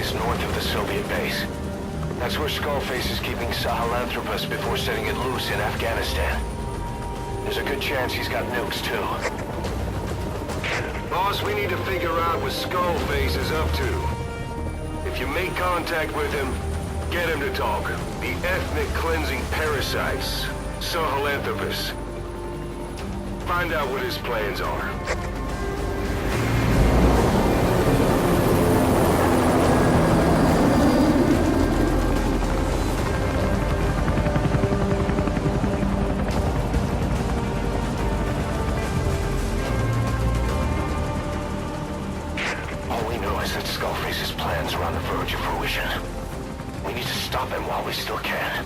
is north of the Soviet base. That's where Skullface is keeping Sahelanthropus before setting it loose in Afghanistan. There's a good chance he's got nukes, too. Boss, we need to figure out what Skullface is up to. If you make contact with him, get him to talk. The ethnic cleansing parasites, Sahelanthropus. Find out what his plans are. All we know is that Skullface's plans are on the verge of fruition. We need to stop him while we still can.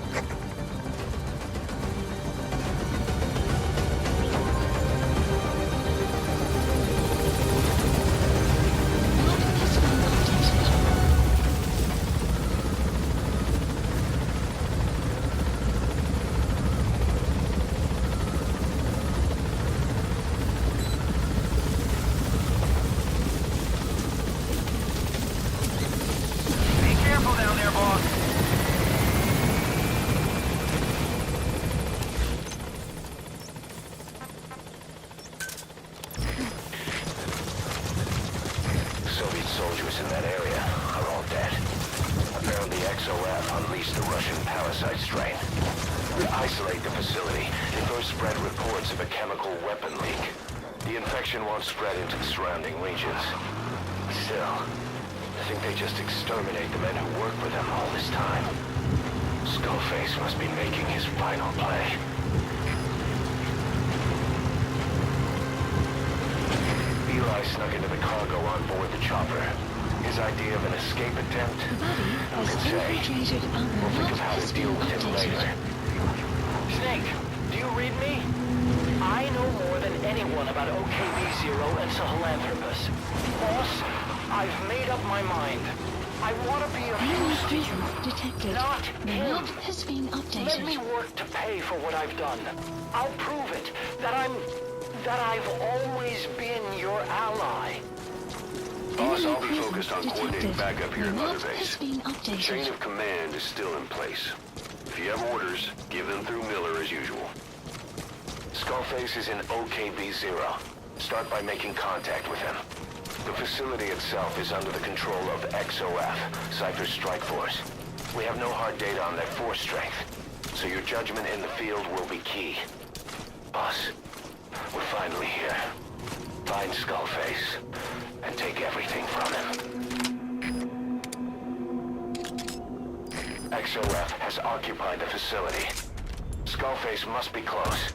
Soldiers in that area are all dead. Apparently XOF unleashed the Russian parasite strain. To isolate the facility, they first spread reports of a chemical weapon leak. The infection won't spread into the surrounding regions. Still, I think they just exterminate the men who worked with them all this time. Skullface must be making his final play. Eli snuck into the cargo on board the chopper. His idea of an escape attempt? Who can say? We'll think of how to deal with him later. Snake, do you read me? I know more than anyone about OKB-0 and Sahelanthropus. Boss, I've made up my mind. I want to be of use to you. Detected. Not him. Map has been updated. Let me work to pay for what I've done. I'll prove it, that I've always been your ally. Boss, I'll be focused on coordinating backup here at Mother Map Base. has been The updated. chain of command is still in place. If you have orders, give them through Miller as usual. Skullface is in OKB-0. Start by making contact with him. The facility itself is under the control of XOF, Cypher's strike force. We have no hard data on their force strength, so your judgment in the field will be key. Boss, we're finally here. Find Skullface and take everything from him. XOF has occupied the facility. Skullface must be close.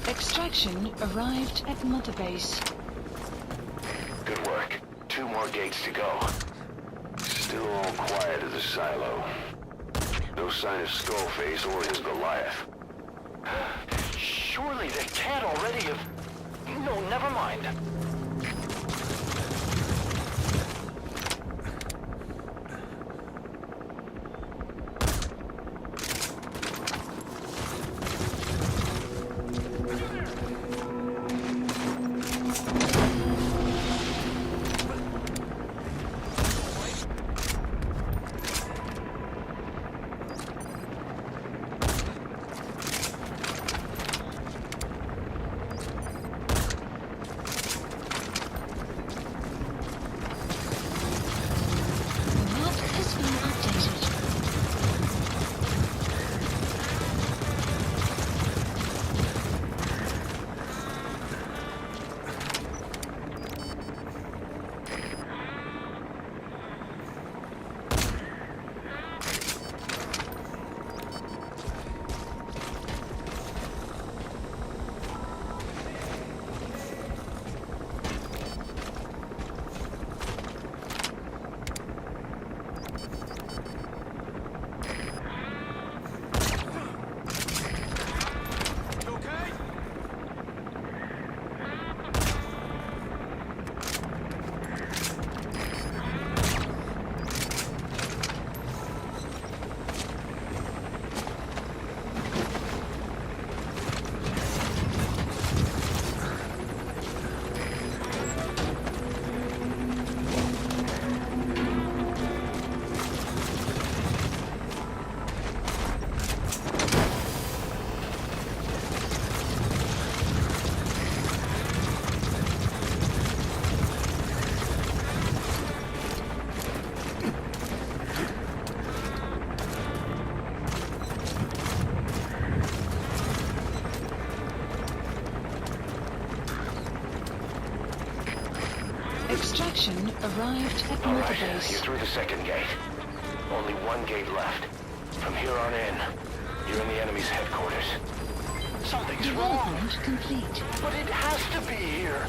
Extraction arrived at Mother Base. Good work. 2 more gates to go. Still all quiet at the silo. No sign of Skullface or his Goliath. Surely they can't already have... No, never mind. Extraction arrived at All Mother right, you're Base. through the second gate. Only one gate left. From here on in, you're in the enemy's headquarters. Something's wrong. Development complete. But it has to be here.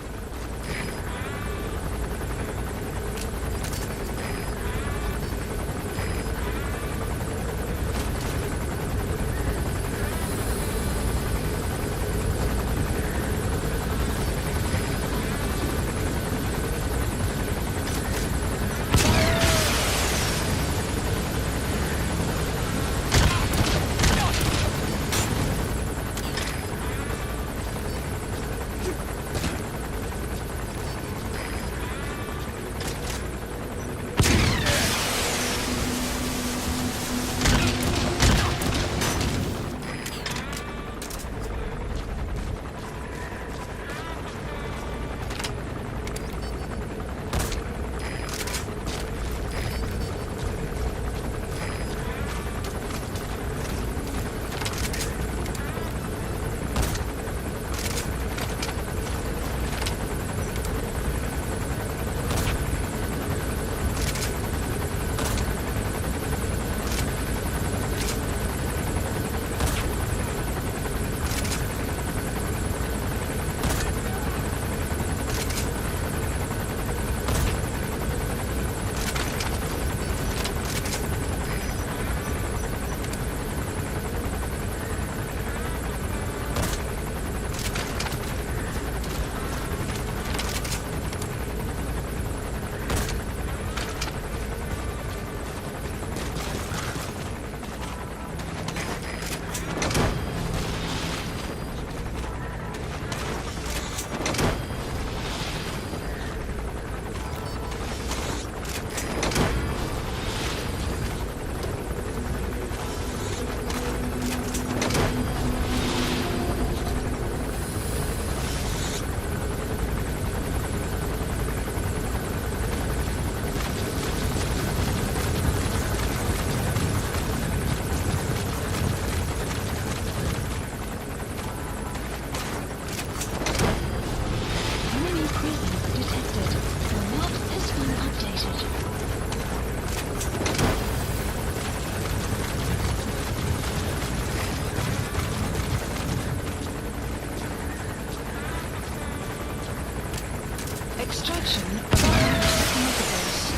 Extraction arrived at Mother Base.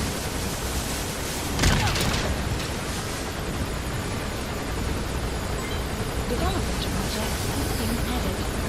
Development project has been added.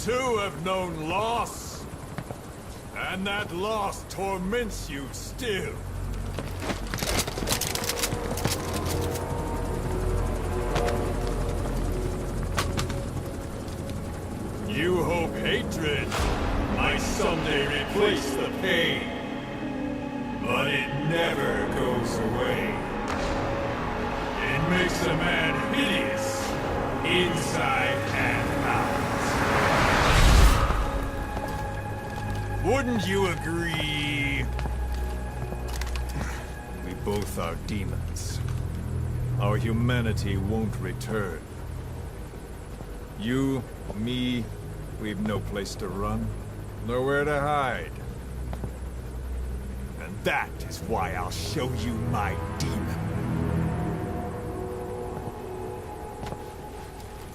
too have known loss. And that loss torments you still. You hope hatred might someday replace the pain. But it never goes away. It makes a man hideous, inside and out. Wouldn't you agree? We both are demons. Our humanity won't return. You, me, we've no place to run, nowhere to hide. And that is why I'll show you my demon.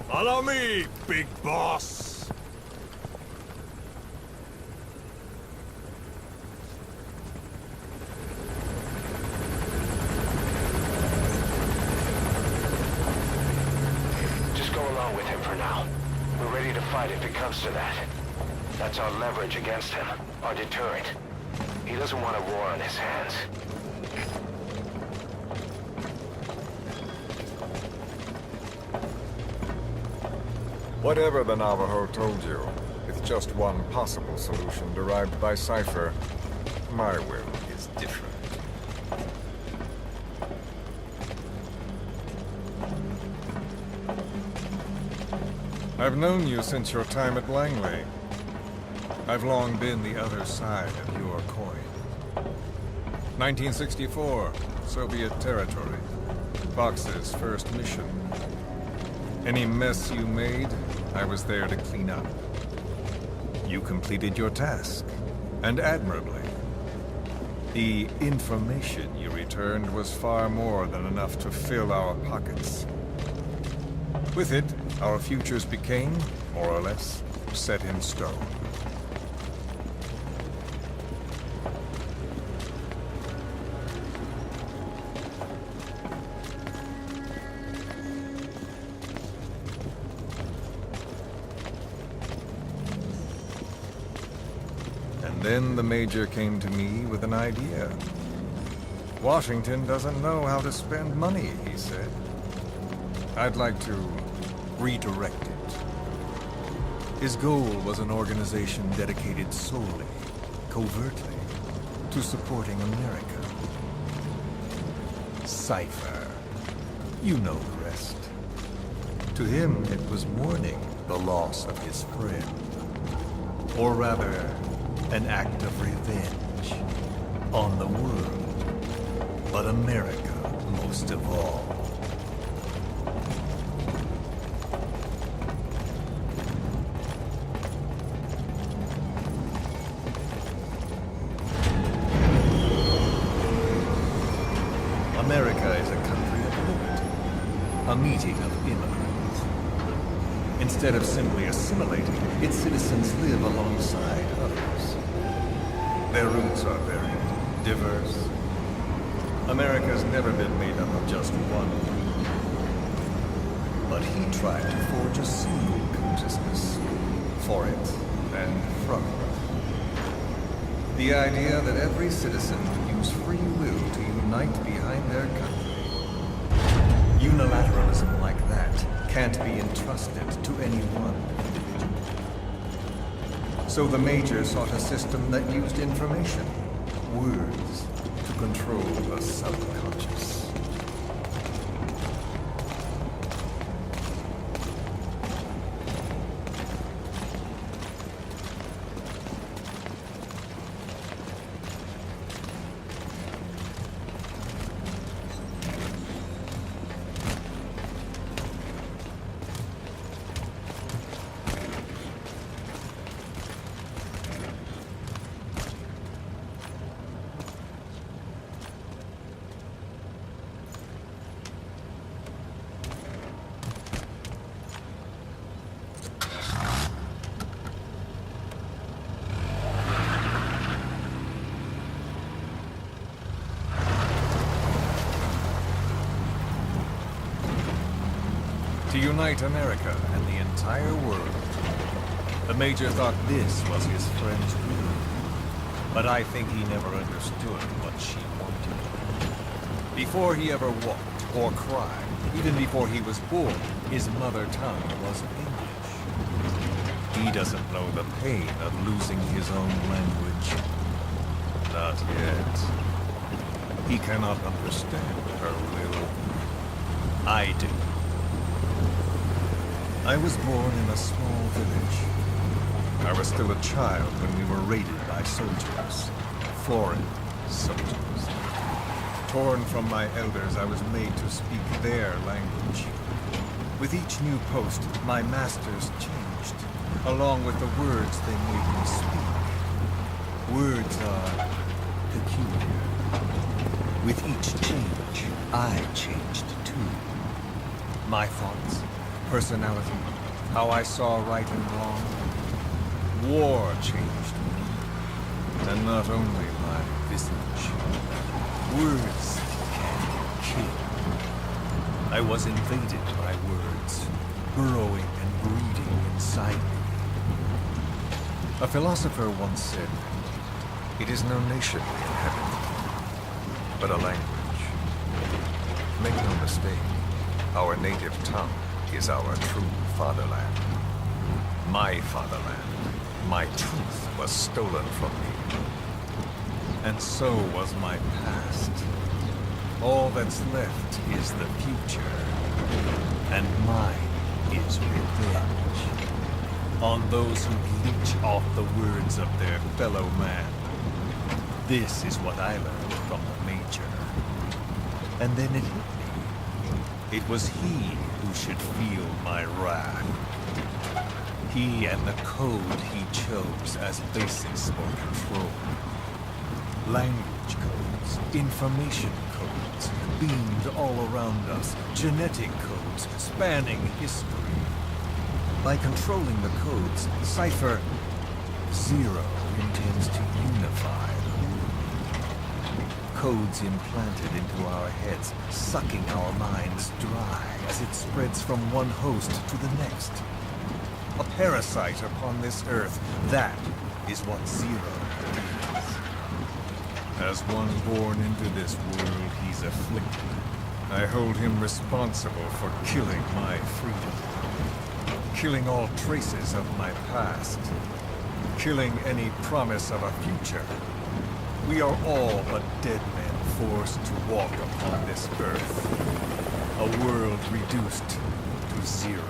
Follow me, big boss! Just go along with him for now. We're ready to fight if it comes to that. That's our leverage against him, our deterrent. He doesn't want a war on his hands. Whatever the Navajo told you, it's just one possible solution derived by Cypher. My will is different. I've known you since your time at Langley. I've long been the other side of your coin. 1964, Soviet territory. Fox's first mission. Any mess you made, I was there to clean up. You completed your task, and admirably. The information you returned was far more than enough to fill our pockets. With it, our futures became, more or less, set in stone. And then the Major came to me with an idea. Washington doesn't know how to spend money, he said. I'd like to redirect it. His goal was an organization dedicated solely, covertly, to supporting America. Cypher. You know the rest. To him, it was mourning the loss of his friend. Or rather, an act of revenge on the world, but America most of all. America is a country of liberty, a meeting of immigrants. Instead of simply assimilating, its citizens live alongside others. Their roots are very diverse. America's never been made up of just one group. But he tried to forge a single consciousness for it and from it. The idea that every citizen would use free will to unite behind their country. Unilateralism like that can't be entrusted to any one individual. So the Major sought a system that used information, words, to control the subconscious. To unite America and the entire world. The Major thought this was his friend's room, but I think he never understood what she wanted. Before he ever walked or cried, even before he was born, his mother tongue was English. He doesn't know the pain of losing his own language. Not yet. He cannot understand her will. I do. I was born in a small village. I was still a child when we were raided by soldiers. Foreign soldiers. Torn from my elders, I was made to speak their language. With each new post, my masters changed, along with the words they made me speak. Words are peculiar. With each change, I changed too. My thoughts, personality, how I saw right and wrong. War changed me, and not only my visage. Words can kill. I was invaded by words, burrowing and breeding inside me. A philosopher once said, "It is no nation in heaven, but a language." Make no mistake, our native tongue is our true fatherland. My fatherland. My truth was stolen from me. And so was my past. All that's left is the future. And mine is revenge. On those who leech off the words of their fellow man. This is what I learned from the Major. And then it hit me. It was he who should feel my wrath. He and the code he chose as basis for control. Language codes, information codes, beamed all around us, genetic codes spanning history. By controlling the codes, Cypher Zero intends to unify the world. Codes implanted into our heads, sucking our minds dry as it spreads from one host to the next. A parasite upon this earth, that is what Zero is. As one born into this world, he's afflicted. I hold him responsible for killing my freedom. Killing all traces of my past. Killing any promise of a future. We are all but dead men forced to walk upon this earth. A world reduced to zero.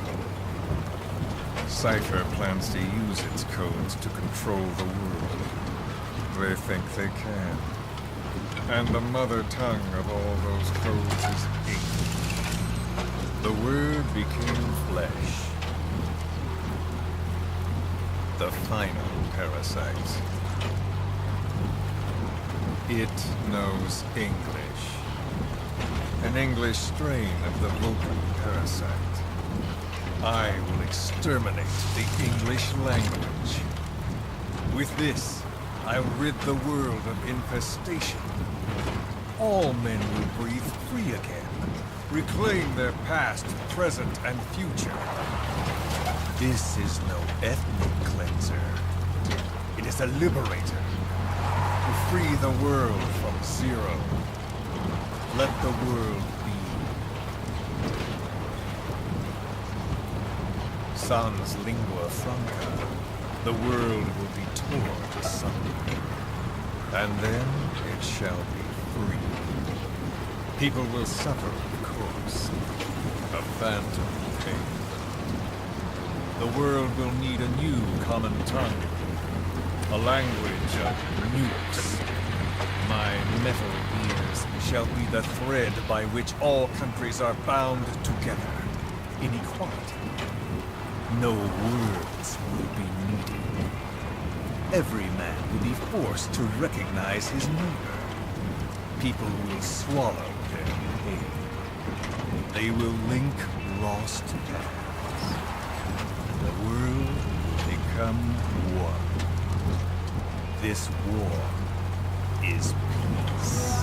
Cypher plans to use its codes to control the world. They think they can. And the mother tongue of all those codes is English. The word became flesh. The final parasite. It knows English. An English strain of the Vulcan parasite. I will exterminate the English language. With this, I'll rid the world of infestation. All men will breathe free again, reclaim their past, present, and future. This is no ethnic cleanser. It is a liberator. To free the world from Zero. Let the world be. Sans lingua franca, the world will be torn asunder. And then it shall be free. People will suffer, of course. A phantom pain. The world will need a new common tongue. A language of nukes. My metal ears shall be the thread by which all countries are bound together. In equality. No words will be needed. Every man will be forced to recognize his neighbor. People will swallow their pain. They will link lost paths. The world will become one. This war is peace.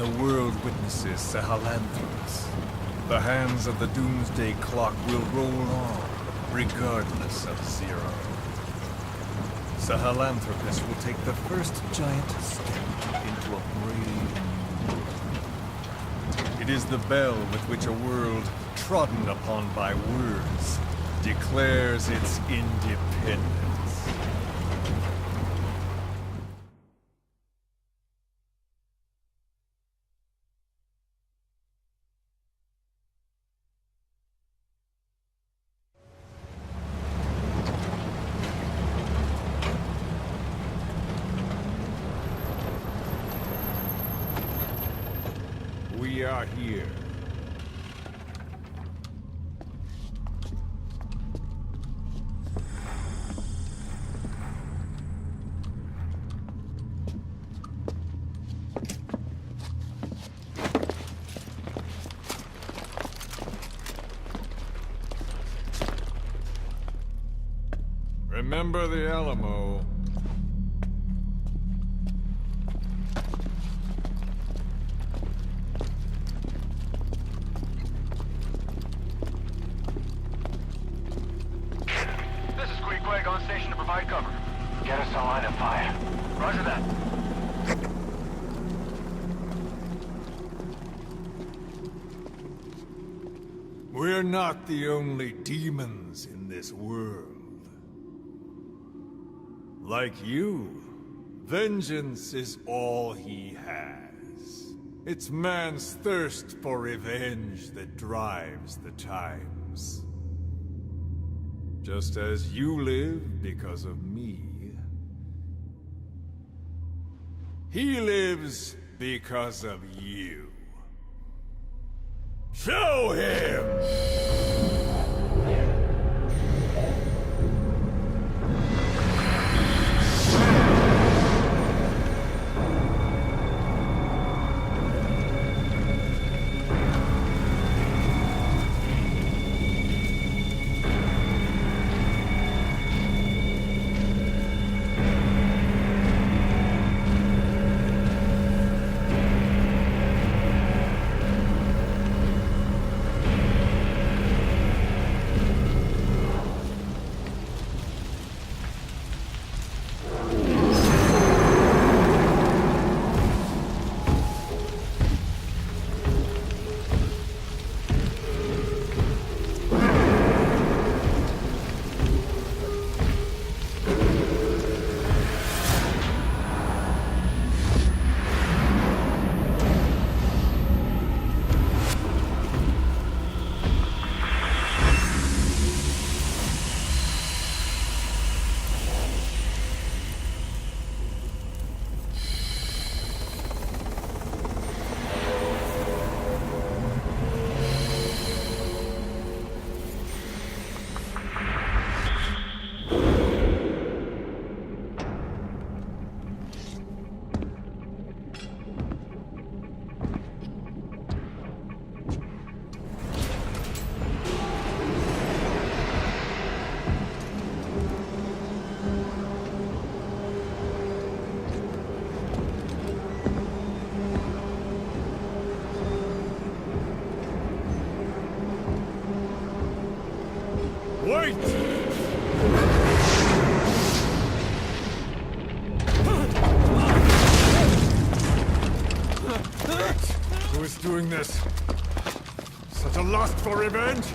The world witnesses Sahelanthropus. The hands of the doomsday clock will roll on, regardless of Zero. Sahelanthropus will take the first giant step into a brave new. It is the bell with which a world trodden upon by words declares its independence. We are here. Remember the Alamo. On station to provide cover. Get us a line of fire. Roger that. We're not the only demons in this world. Like you, vengeance is all he has. It's man's thirst for revenge that drives the times. Just as you live because of me, he lives because of you. Show him! Wait! Who is doing this? Such a lust for revenge?